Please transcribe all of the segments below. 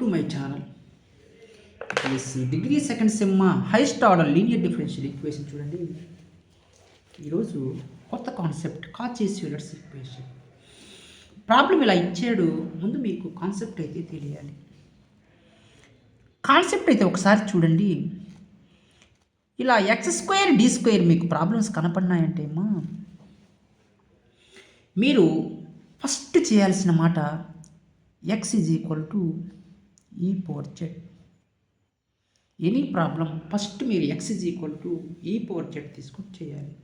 To my channel. Degree second sem highest order linear differential equation చూడండి. ఈరోజు కొత్త concept కాచెస్ Euler's equation. Problem ఇలా ఇచ్చాడు, ముందు మీకు కాన్సెప్ట్ అయితే తెలియాలి. కాన్సెప్ట్ అయితే ఒకసారి చూడండి. ఇలా x² d² మీకు ప్రాబ్లమ్స్ కనపడినాయంటే అమ్మా, మీరు ఫస్ట్ చేయాల్సిన మాట x = e⁻z. Any problem first మీరు x e⁻z తీసుకొని చేయాలి.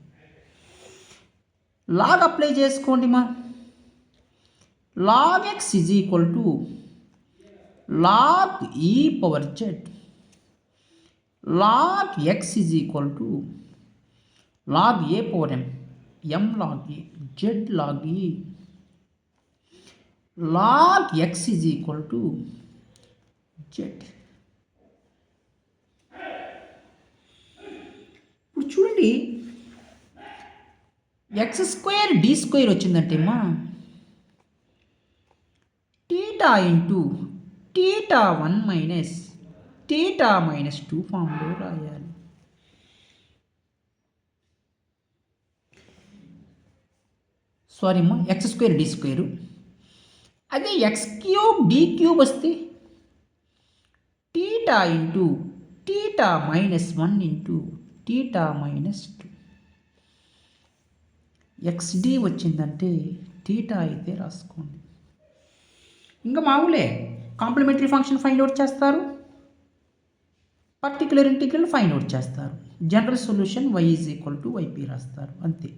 లాగ్ అప్లై చేసుకోండి మా. log x log e⁻z. log x log a⁻m m log a z log e. log x z. ఇప్పుడు చూడండి, x² d² వచ్చిందంటే మా θ×θ1 - θ−2 ఫామ్లో రాయాలి. సారీ అమ్మా, x² d². అదే x³ d³ వస్తే θ×θ−1 θ−2. xd వచ్చిందంటే θ అయితే రాసుకోండి. ఇంకా మామూలే, కాంప్లిమెంటరీ ఫంక్షన్ ఫైండ్ అవుట్ చేస్తారు, పర్టికులర్ ఇంటిగ్రల్ ఫైండ్ అవుట్ చేస్తారు, జనరల్ సొల్యూషన్ y = yp రాస్తారు, అంతే.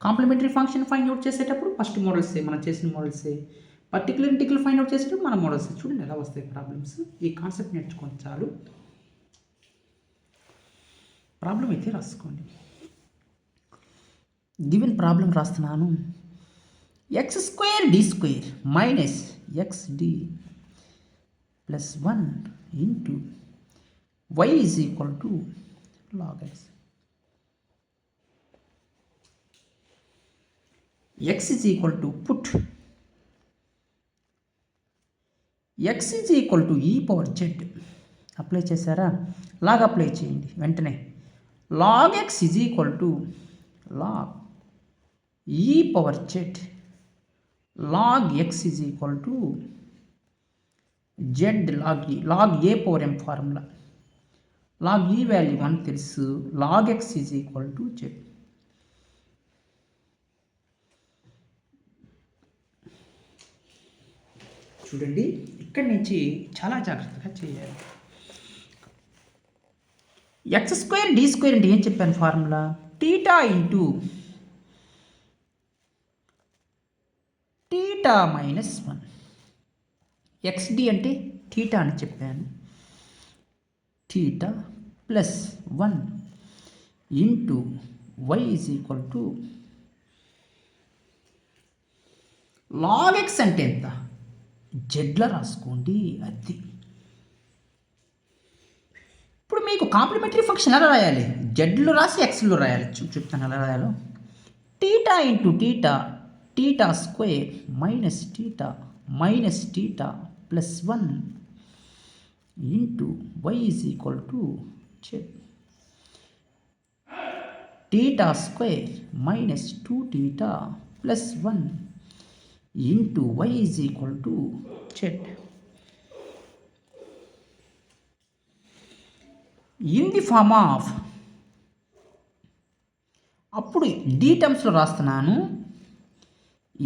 కాంప్లిమెంటరీ ఫంక్షన్ ఫైండ్ అవుట్ చేసేటప్పుడు ఫస్ట్ మోడల్సే, మనం చేసిన మోడల్సే. పర్టికులర్ ఇంటిగ్రల్ ఫైండ్ అవుట్ చేసేటప్పుడు మన మోడల్సే. చూడండి ఎలా వస్తాయి ప్రాబ్లమ్స్. ఈ కాన్సెప్ట్ నేర్చుకోండి చాలు. ప్రాబ్లం అయితే రాసుకోండి. గివెన్ ప్రాబ్లం రాస్తున్నాను. x² d² - xd + 1 * y = log x. x put x e⁻z apply చేశారా? లాగ్ అప్లై చేయండి వెంటనే. log x log e⁻z log x z log e. log a⁻m formula. log e value 1 తెలుసు. log x z. చూడండి, ఇక్కడి నుంచి చాలా జాగ్రత్తగా చేయాలి. x² d² అంటే ఏం చెప్పాను ఫార్ములా? θ×θ−1. xd అంటే θ అని చెప్పాను. θ + 1 * y = log x అంటే ఎంత? జెడ్లో రాసుకోండి, అది. ఇప్పుడు మీకు కాంప్లిమెంటరీ ఫంక్షన్ ఎలా రాయాలి? జెడ్లో రాసి ఎక్స్లో రాయాలి. చెప్తాను ఎలా రాయాలో. θ×θ θ² - θ - θ + 1 * y z. θ² - 2θ + 1 * y z. In the form of, అప్పుడు డి టర్మ్స్లో రాస్తున్నాను.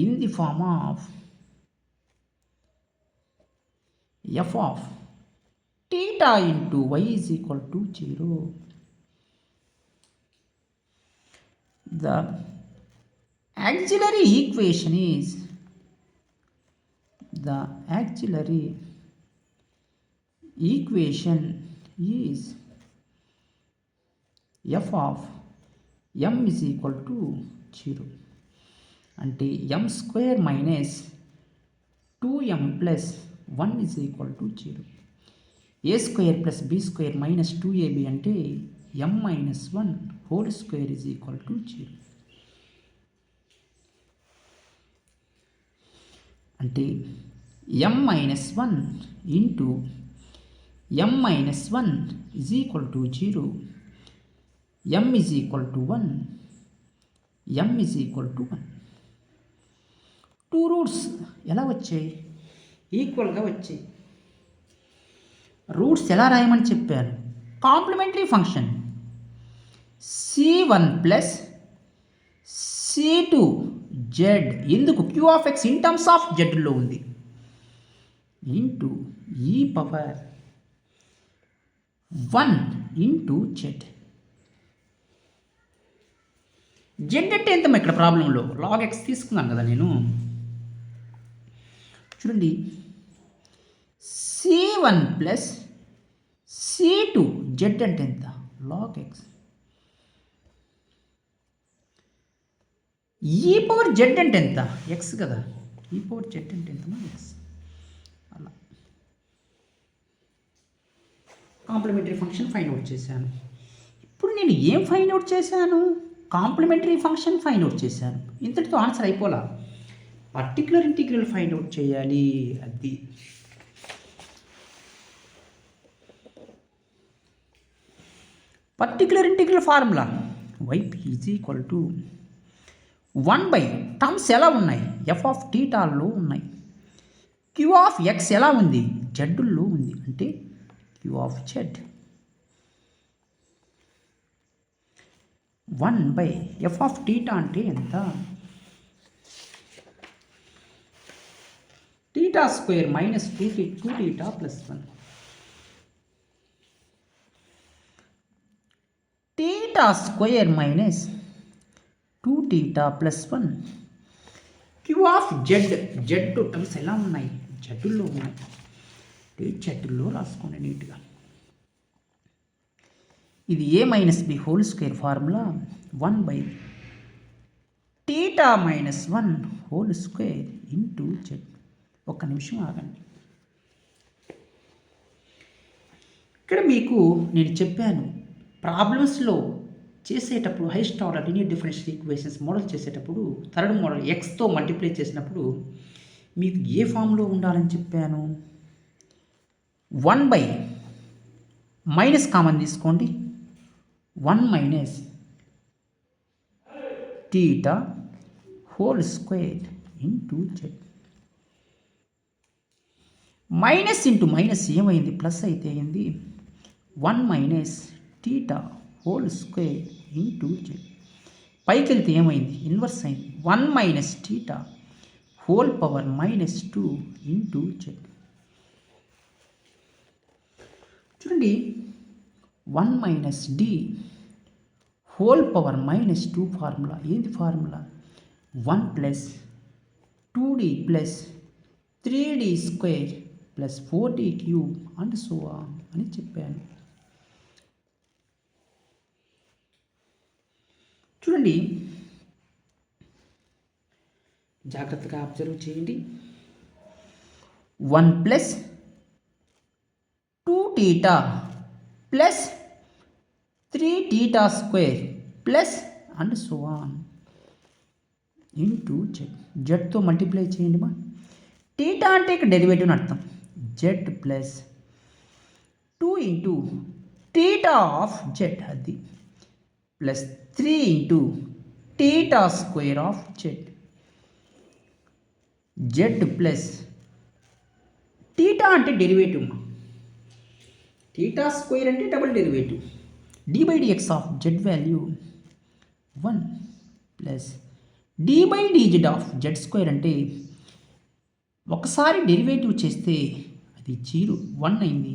In the form of f of θ × y = 0. The auxiliary equation is f of m = 0. అంటే m² - 2m + 1 = 0. a² + b² - 2ab అంటే m - 1 2 = 0. అంటే m minus 1 into m minus 1 is equal to 0, m is equal to 1, m is equal to 1. Two roots ఎలా వచ్చాయి? ఈక్వల్గా వచ్చాయి. Roots ఎలా రాయమని చెప్పాను? Complementary function c1 plus c2 z ఎందుకు q of x in terms of జెడ్లో ఉంది into e power 1 into Z. Z అంటే ఎంత ఇక్కడ ప్రాబ్లంలో? లాగ్ ఎక్స్ తీసుకున్నాను కదా నేను. చూడండి, c1 ప్లస్ c2 జెడ్ అంటే ఎంత? Log X. ఈ పవర్ జెడ్ అంటే ఎంత? ఎక్స్ కదా. ఈ పవర్ జెడ్ అంటే ఎంత? ఎక్స్. అలా కాంప్లిమెంటరీ ఫంక్షన్ ఫైండ్ అవుట్ చేశాను. ఇప్పుడు నేను ఏం ఫైండ్ అవుట్ చేశాను? కాంప్లిమెంటరీ ఫంక్షన్ ఫైండ్ అవుట్ చేశాను. ఇంతటితో ఆన్సర్ అయిపోలా. పర్టికులర్ ఇంటిగ్రల్ ఫైండ్ అవుట్ చేయాలి. అది particular integral formula YP is equal to 1 terms ఎలా ఉన్నాయి? ఎఫ్ ఆఫ్ టీటాల్లో ఉన్నాయి. క్యూ ఆఫ్ ఎక్స్ ఎలా ఉంది? జెడ్లో ఉంది. అంటే Q of Z 1 F of theta అంటే ఎంత? Theta square minus 2 theta plus 1. Theta square minus 2 theta plus 1. Q of Z terms ఎలా ఉన్నాయి? జెడ్లో ఉన్నాయి. జెడ్లో రాసుకోండి నీట్గా. ఇది A minus B whole square formula 1 theta minus 1 whole square into Z. ఒక్క నిమిషం ఆగండి. ఇక్కడ మీకు నేను చెప్పాను, ప్రాబ్లమ్స్లో చేసేటప్పుడు highest order linear differential equations model చేసేటప్పుడు థర్డ్ మోడల్ ఎక్స్తో మల్టిప్లై చేసినప్పుడు మీకు ఏ ఫామ్లో ఉండాలని చెప్పాను? 1 మైనస్ కామన్ తీసుకోండి. 1 minus theta whole square into Z. Minus into minus ఏమైంది? ప్లస్ అయితే అయింది. 1 minus theta whole square into Z. పైకి వెళ్తే ఏమైంది? ఇన్వర్స్ అయింది. 1 minus theta whole power minus 2 into Z. చూడండి, 1 minus D whole power minus 2 formula ఏంటి? Formula 1 plus 2d plus 3d square plus 4d cube and so on అని చెప్పాను. చూడండి, జాగ్రత్తగా అబ్జర్వ్ చేయండి. 1 plus 2 theta plus 3 theta square plus and so on into Z. జెడ్తో multiply చేయండి మా. Theta అంటే ఇక్కడ డెరివేటివ్ అని అర్థం. Z plus 2 into theta of Z అది plus 3 into theta square of Z. Z plus theta అంటే డెరివేటివ్. టీటా స్క్వేర్ అంటే double derivative. d/dx of Z value 1 plus d/dz of Z square అంటే ఒకసారి derivative చేస్తే అది 1 అయింది.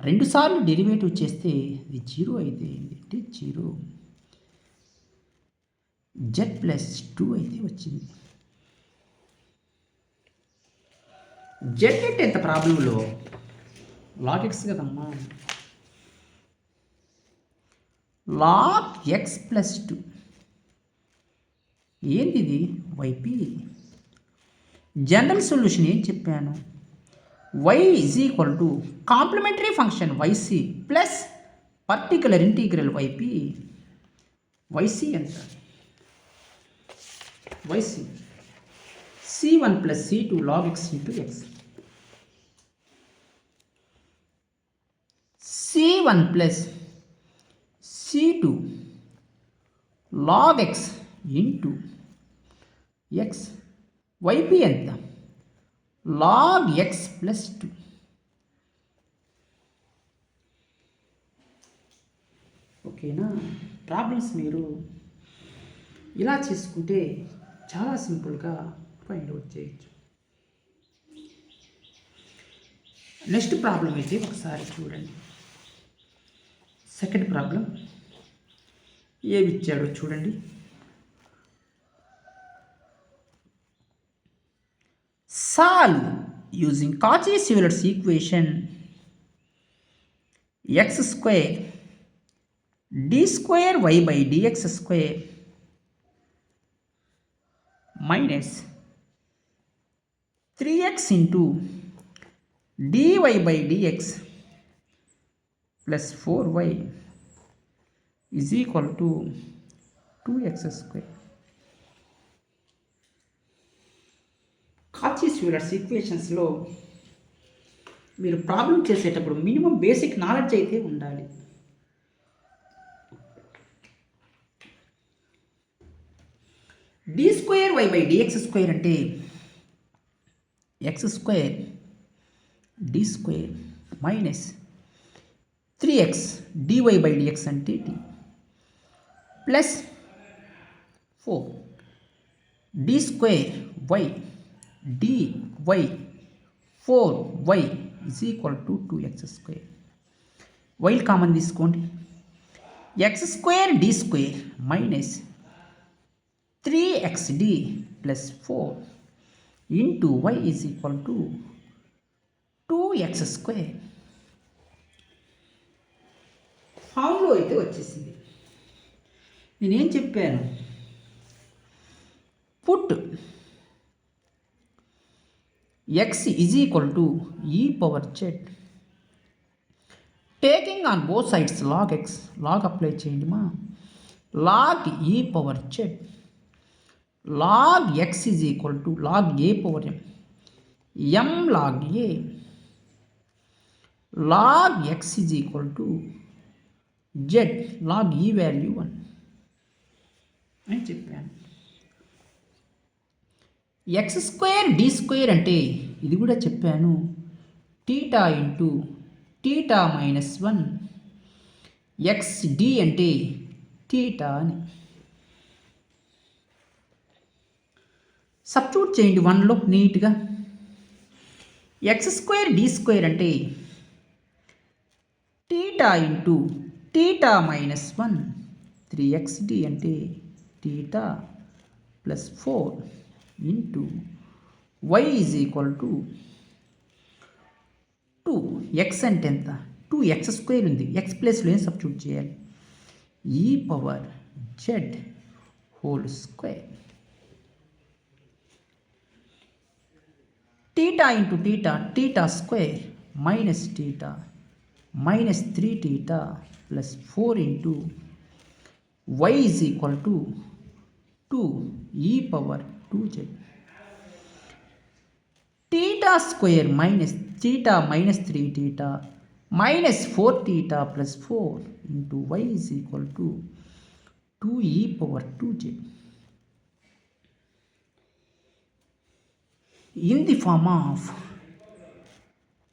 2 సార్లు డెరివేటివ్ చేస్తే అది 0 అయితే అంటే 0. జెడ్ ప్లస్ 2 అయితే వచ్చింది. జెడ్ అంటే ఎంత ప్రాబ్లంలో? లాగ్ ఎక్స్ కదమ్మా. లాగ్ ఎక్స్ ప్లస్ 2 ఏంది ఇది? వైపీ. జనరల్ సొల్యూషన్ ఏం చెప్పాను? y is equal to complementary function YC plus particular integral YP. YC ఎంత? YC c1 plus c2 log X into X. C1 plus C2 log x into x. YP ఎంత? log x plus 2. ఓకేనా? Problems మీరు ఇలా చేసుకుంటే చాలా సింపుల్గా find out చేయొచ్చు. Next problem అయితే ఒకసారి చూడండి. సెకండ్ ప్రాబ్లం ఏమి ఇచ్చాడో చూడండి. Solve using Cauchy Euler's equation x square d square y by dx square minus 3x into dy by dx plus 4y is equal to 2x square. Cauchy Euler's ఈక్వేషన్స్లో మీరు problem చేసేటప్పుడు minimum basic knowledge అయితే ఉండాలి. D square Y by DX square అంటే X square D square minus 3x DY by DX అంటే D plus 4 D square Y dy 4y is equal to 2x square. వైల్ common తీసుకోండి. x square D square minus 3xd plus 4 into y is equal to 2x square. ఫామ్లో అయితే వచ్చేసింది. నేనేం చెప్పాను? Put x is equal to e power z. Taking on both sides log x, log apply చేయండి మా, log e power z, log x is equal to log a పవర్ m log a, log x is equal to z log e value 1 అని చెప్పాను. X square D square అంటే ఇది కూడా చెప్పాను, theta into theta minus 1 x D అంటే theta అని. Substitute చేయండి 1లో నీట్గా. ఎక్స్ స్క్వేర్ డి స్క్వేర్ అంటే theta into theta minus 1 3xd అంటే theta plus 4 into y is equal to 2. X అంటే ఎంత? 2x స్క్వేర్ ఉంది, ఎక్స్ ప్లేస్లో ఏం సబ్స్టిట్యూట్ చేయాలి? E power Z whole square. Theta into theta theta square minus theta minus 3 theta plus 4 into y is equal to 2 e power 2z. Theta square minus theta minus 3 theta minus 4 theta plus 4 into y is equal to 2 e power 2z. In the form of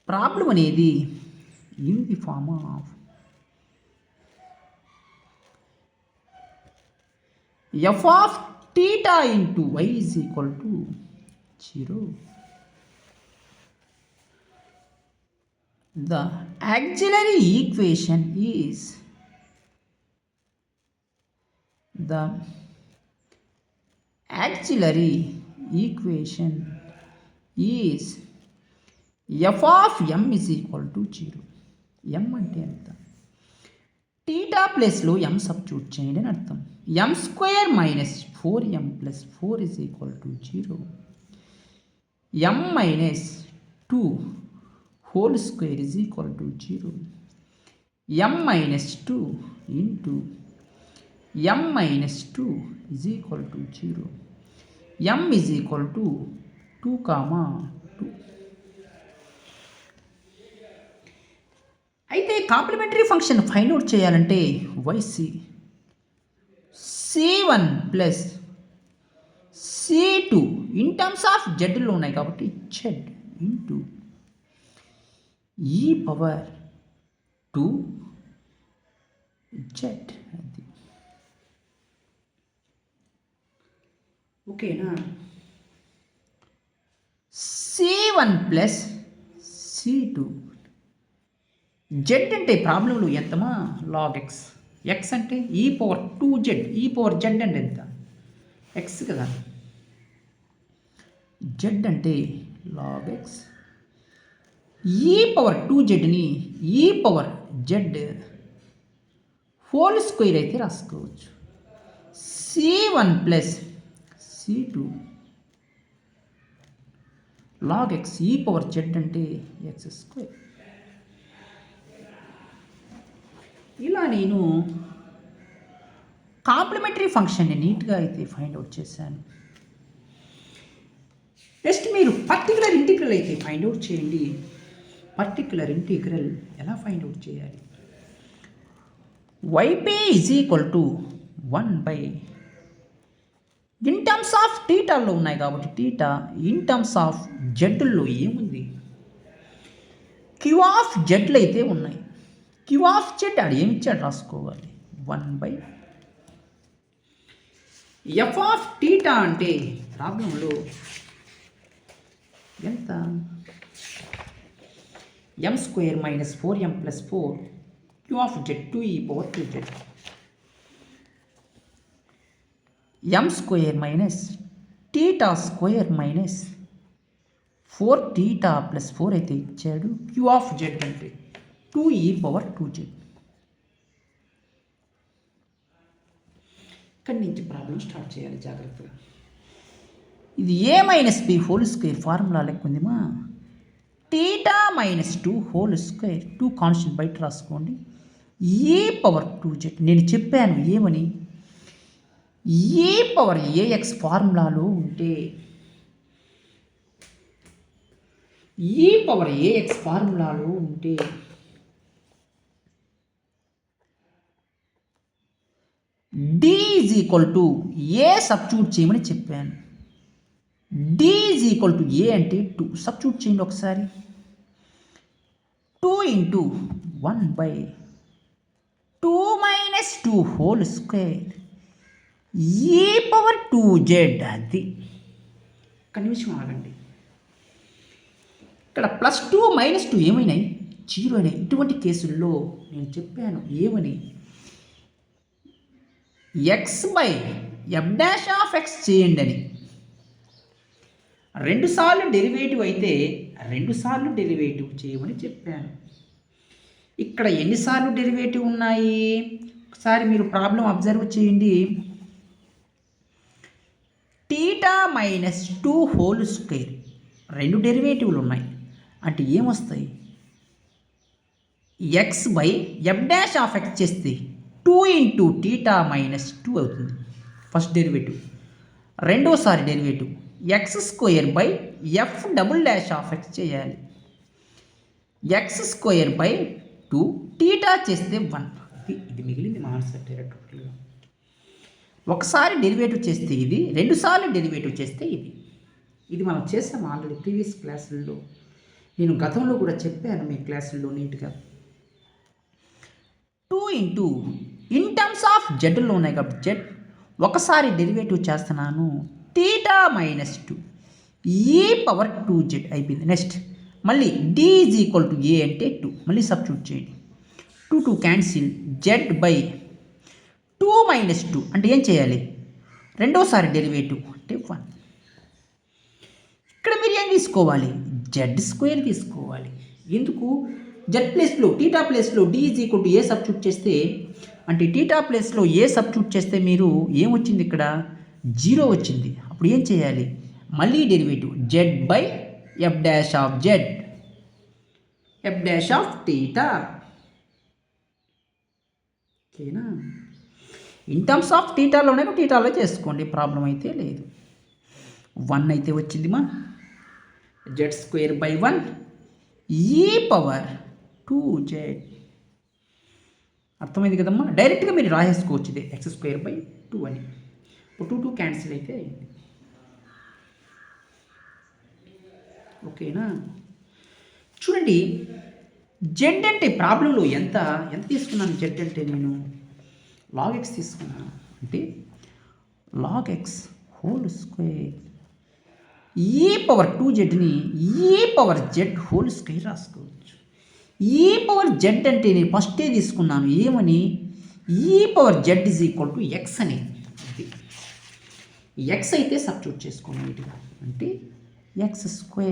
problem అనేది in the form of F of theta into y is equal to 0. The auxiliary equation is f of m is equal to 0. m అంటే ఎంత? Theta ప్లస్లో m substitute చేయండి అని అర్థం. m square minus 4m plus 4 is equal to 0. m minus 2 whole square is equal to 0. m minus 2 into m minus 2 is equal to 0. m is equal to 2, 2. అయితే complementary function find out చేయాలంటే YC C1 plus C2 in terms of జెడ్లో ఉన్నాయి కాబట్టి Z into e power 2 Z అది ఓకేనా. C1 plus C2 Z అంటే ప్రాబ్లంలో ఎంతమా log X, X అంటే ఈ పవర్ 2z, ఈ పవర్ జెడ్ అంటే ఎంత ఎక్స్ కదా, జెడ్ అంటే లాగ్ ఎక్స్, ఈ పవర్ 2zని e power Z whole square అయితే రాసుకోవచ్చు. C1 plus C2 log X ఈ పవర్ జెడ్ అంటే ఎక్స్ స్క్వేర్. ఇలా నేను కాంప్లిమెంటరీ ఫంక్షన్ని నీట్గా అయితే ఫైండ్ అవుట్ చేశాను. నెక్స్ట్ మీరు పర్టికులర్ ఇంటిగ్రల్ అయితే ఫైండ్ అవుట్ చేయండి. పర్టికులర్ ఇంటిగ్రల్ ఎలా ఫైండ్ అవుట్ చేయాలి? yp is equal to 1 by in terms of టీటాల్లో ఉన్నాయి కాబట్టి టీటా, ఇన్ టర్మ్స్ ఆఫ్ జెడ్లో ఏముంది, క్యూ ఆఫ్ జెడ్లు అయితే ఉన్నాయి. క్యూ ఆఫ్ జెడ్ అది ఏమి ఇచ్చాడు రాసుకోవాలి 1 బై ఎఫ్ ఆఫ్ టీటా అంటే ప్రాబ్లంలో ఎంత M square minus 4m plus 4 Q of Z 2e power 2z, M square minus theta square minus 4 theta plus 4 అయితే ఇచ్చాడు. క్యూ ఆఫ్ జెడ్ అంటే 2e పవర్ 2z. ఇక్కడి నుంచి ప్రాబ్లం స్టార్ట్ చేయాలి జాగ్రత్తగా. ఇది A minus B whole square formula లెక్క ఉందిమా, theta minus 2 whole square, 2 constant బయట రాసుకోండి, ఏ పవర్ 2z. నేను చెప్పాను ఏమని, ఏ పవర్ ఏఎక్స్ ఫార్ములాలో ఉంటే, ఈ పవర్ ఏఎక్స్ ఫార్ములాలో ఉంటే d is equal to A substitute చేయమని చెప్పాను. d ఈజ్ ఈక్వల్ టు ఏ అంటే 2 సబ్స్టిట్యూట్ చేయండి ఒకసారి. 2 into 1 by 2 minus 2 whole square A power 2z. అది ఒక నిమిషం ఆగండి. ఇక్కడ ప్లస్ 2 మైనస్ 2 ఏమైనాయి, 0 అయినాయి. ఇటువంటి కేసుల్లో నేను చెప్పాను ఏమని, X by F dash of X చేయండి అని. 2 సార్లు డెరివేటివ్ అయితే 2 సార్లు డెరివేటివ్ చేయమని చెప్పాను. ఇక్కడ ఎన్నిసార్లు డెరివేటివ్ ఉన్నాయి ఒకసారి మీరు ప్రాబ్లం అబ్జర్వ్ చేయండి. టీటా మైనస్ 2 హోల్ స్క్వేర్ 2 డెరివేటివ్లు ఉన్నాయి అంటే ఏమొస్తాయి, X by F dash of X చేస్తే 2 ఇంటూ టీటా మైనస్ 2 అవుతుంది ఫస్ట్ డెరివేటివ్. రెండోసారి derivative X square by F double dash of X చేయాలి. ఎక్స్ స్క్వేర్ బై 2 టీటా చేస్తే 1. ఇది మిగిలింది మా ఆన్సర్ డైరెక్ట్గా. ఒకసారి డెరివేటివ్ చేస్తే ఇది, 2 సార్లు డెరివేటివ్ చేస్తే ఇది. ఇది మనం చేసాం ఆల్రెడీ ప్రీవియస్ క్లాసుల్లో, నేను గతంలో కూడా చెప్పాను మీ క్లాసుల్లో నీట్గా. 2 ఇంటూ ఇన్ టర్మ్స్ ఆఫ్ జెడ్లో ఉన్నాయి కాబట్టి జెడ్, ఒకసారి డెరివేటివ్ చేస్తున్నాను టీటా మైనస్ 2 ఏ పవర్ 2z అయిపోయింది. నెక్స్ట్ మళ్ళీ d ఈజ్ ఈక్వల్ టు ఏ అంటే 2, మళ్ళీ సబ్స్టిట్యూట్ చేయండి. 2 క్యాన్సిల్, జెడ్ బై 2 మైనస్ 2 అంటే ఏం చేయాలి, రెండోసారి డెరివేటివ్ అంటే 1. ఇక్కడ మీరు ఏం తీసుకోవాలి, జెడ్ స్క్వేర్ తీసుకోవాలి. ఎందుకు, జెడ్ ప్లేస్లో టీటా ప్లేస్లో d is equal to A substitute చేస్తే, అంటే టీటా ప్లేస్లో ఏ సబ్స్టిట్యూట్ చేస్తే మీరు ఏమొచ్చింది ఇక్కడ 0 వచ్చింది. అప్పుడు ఏం చేయాలి, మళ్ళీ derivative Z by F dash of Z, F dash of theta. ఓకేనా, ఇన్ టర్మ్స్ ఆఫ్ టీటాలోనే టీటాలో చేసుకోండి, ప్రాబ్లం అయితే లేదు. 1 అయితే వచ్చింది మా జెడ్ స్క్వేర్ బై 1 ఈ పవర్ 2z అర్థమైంది కదమ్మా. డైరెక్ట్గా మీరు రాసేసుకోవచ్చు ఇదే x²/2 అని. ఇప్పుడు 2 క్యాన్సిల్ అయితే అయింది. ఓకేనా. చూడండి జెడ్ అంటే ప్రాబ్లంలో ఎంత తీసుకున్నాను. జెడ్ అంటే నేను log x తీసుకున్నాను. అంటే log x హోల్ స్క్వేర్ e⁻2zని e⁻z హోల్ స్క్వేర్ రాసుకోవచ్చు. e⁻z అంటే నేను ఫస్టే తీసుకున్నాను ఏమని, e⁻z x అని. x అయితే సబ్స్టిట్యూట్ చేసుకోండి నీట్గా. అంటే x².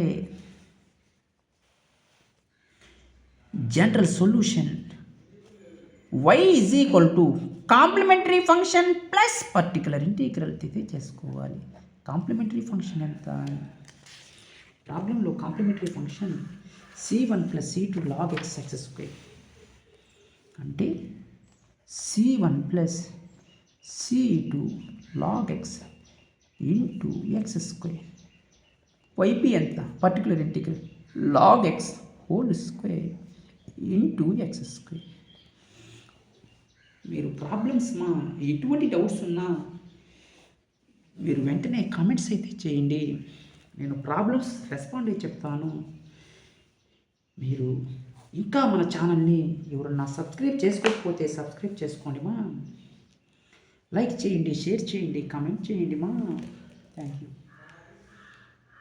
General solution y complementary function plus particular integral అయితే చేసుకోవాలి. కాంప్లిమెంటరీ ఫంక్షన్ ఎంత, ప్రాబ్లంలో complementary function c1 + c2 log x x². అంటే c1 + c2 log x x². YP ఎంత, particular integral log x whole square x². మీరు problems ఎటువంటి doubts ఉన్నా మీరు వెంటనే కామెంట్స్ అయితే చేయండి. నేను ప్రాబ్లమ్స్ రెస్పాండ్ అయ్యి చెప్తాను. మీరు ఇంకా మన ఛానల్ని ఎవరన్నా సబ్స్క్రైబ్ చేసుకోకపోతే సబ్స్క్రైబ్ చేసుకోండి లైక్ చేయండి, షేర్ చేయండి, కామెంట్ చేయండి థ్యాంక్ యూ.